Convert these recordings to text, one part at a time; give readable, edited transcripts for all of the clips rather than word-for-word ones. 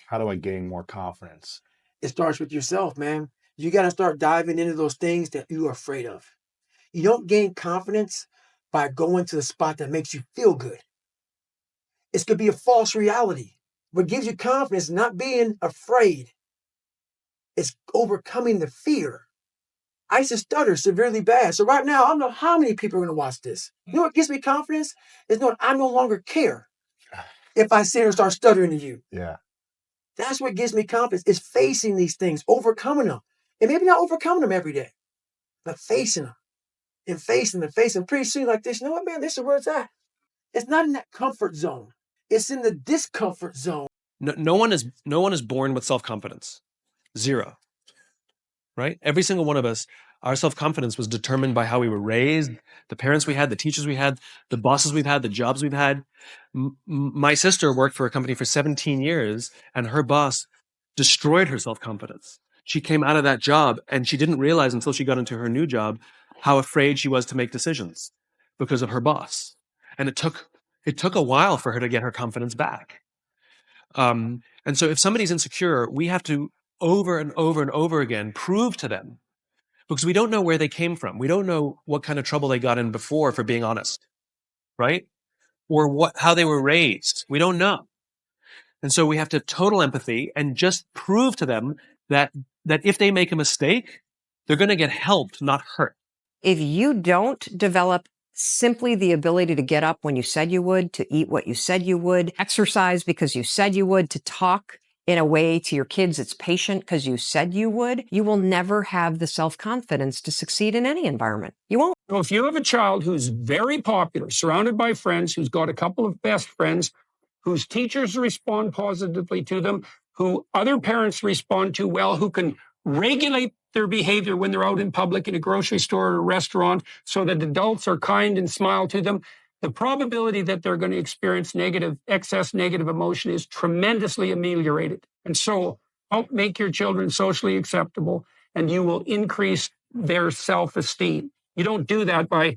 How do I gain more confidence? It starts with yourself, man. You got to start diving into those things that you are afraid of. You don't gain confidence by going to the spot that makes you feel good. It's going to be a false reality. What gives you confidence is not being afraid. It's overcoming the fear. I used to stutter severely bad. So right now, I don't know how many people are going to watch this. You know what gives me confidence? Is knowing I no longer care if I sit here and start stuttering to you. Yeah. That's what gives me confidence, is facing these things, overcoming them. And maybe not overcoming them every day, but facing them and facing them, facing them. Pretty soon like this, you know what, man, this is where it's at. It's not in that comfort zone. It's in the discomfort zone. No one is born with self-confidence. Zero. Right? Every single one of us, our self-confidence was determined by how we were raised, the parents we had, the teachers we had, the bosses we've had, the jobs we've had. My sister worked for a company for 17 years, and her boss destroyed her self-confidence. She came out of that job, and she didn't realize until she got into her new job how afraid she was to make decisions because of her boss. And it took a while for her to get her confidence back. And so if somebody's insecure, we have to over and over and over again prove to them, because we don't know where they came from. We don't know what kind of trouble they got in before for being honest, right? Or how they were raised. We don't know. And so we have to have total empathy and just prove to them that if they make a mistake, they're going to get helped, not hurt. If you don't develop simply the ability to get up when you said you would, to eat what you said you would, exercise because you said you would, to talk in a way to your kids that's patient because you said you would, you will never have the self-confidence to succeed in any environment. You won't. So if you have a child who's very popular, surrounded by friends, who's got a couple of best friends, whose teachers respond positively to them, who other parents respond to well, who can regulate their behavior when they're out in public in a grocery store or a restaurant so that adults are kind and smile to them, the probability that they're going to experience excess negative emotion is tremendously ameliorated. And so help make your children socially acceptable, and you will increase their self-esteem. You don't do that by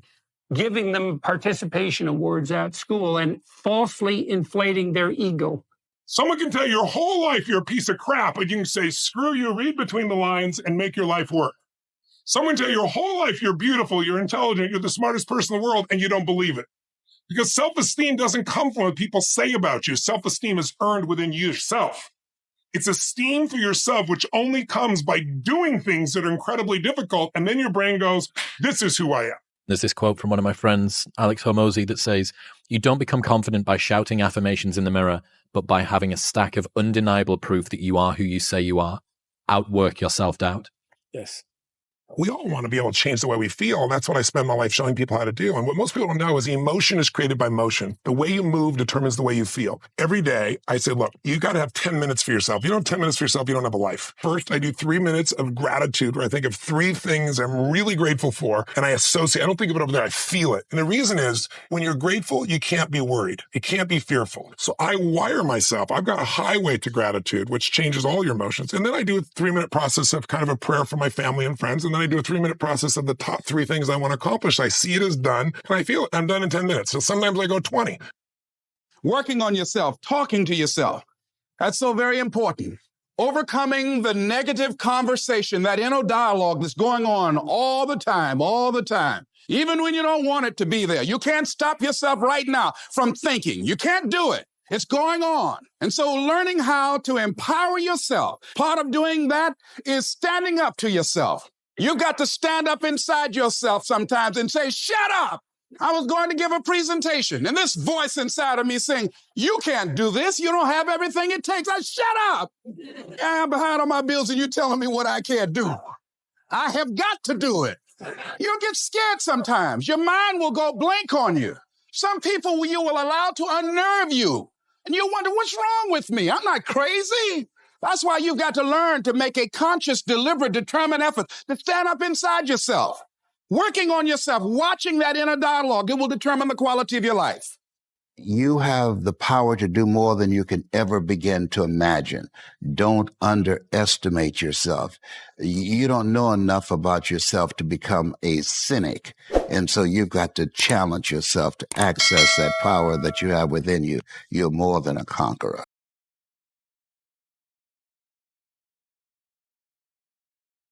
giving them participation awards at school and falsely inflating their ego. Someone can tell your whole life you're a piece of crap, but you can say, screw you, read between the lines and make your life work. Someone tell your whole life you're beautiful, you're intelligent, you're the smartest person in the world, and you don't believe it. Because self-esteem doesn't come from what people say about you. Self-esteem is earned within yourself. It's esteem for yourself, which only comes by doing things that are incredibly difficult, and then your brain goes, this is who I am. There's this quote from one of my friends, Alex Hormozy, that says, you don't become confident by shouting affirmations in the mirror, but by having a stack of undeniable proof that you are who you say you are. Outwork your self-doubt. Yes. We all want to be able to change the way we feel. And that's what I spend my life showing people how to do. And what most people don't know is emotion is created by motion. The way you move determines the way you feel. Every day, I say, look, you got to have 10 minutes for yourself. If you don't have 10 minutes for yourself, you don't have a life. First, I do 3 minutes of gratitude where I think of 3 things I'm really grateful for. And I associate, I don't think of it over there, I feel it. And the reason is when you're grateful, you can't be worried. You can't be fearful. So I wire myself. I've got a highway to gratitude, which changes all your emotions. And then I do a 3-minute process of kind of a prayer for my family and friends. And then I do a 3-minute process of the top 3 things I want to accomplish. I see it as done, and I feel it. I'm done in 10 minutes. So sometimes I go 20. Working on yourself, talking to yourself. That's so very important. Overcoming the negative conversation, that inner dialogue that's going on all the time, even when you don't want it to be there. You can't stop yourself right now from thinking. You can't do it. It's going on. And so learning how to empower yourself, part of doing that is standing up to yourself. You've got to stand up inside yourself sometimes and say, shut up. I was going to give a presentation, and this voice inside of me saying, you can't do this. You don't have everything it takes. Shut up. I'm behind on my bills, and you're telling me what I can't do. I have got to do it. You'll get scared sometimes. Your mind will go blank on you. Some people you will allow to unnerve you, and you wonder, what's wrong with me? I'm not crazy. That's why you've got to learn to make a conscious, deliberate, determined effort to stand up inside yourself. Working on yourself, watching that inner dialogue, it will determine the quality of your life. You have the power to do more than you can ever begin to imagine. Don't underestimate yourself. You don't know enough about yourself to become a cynic. And so you've got to challenge yourself to access that power that you have within you. You're more than a conqueror.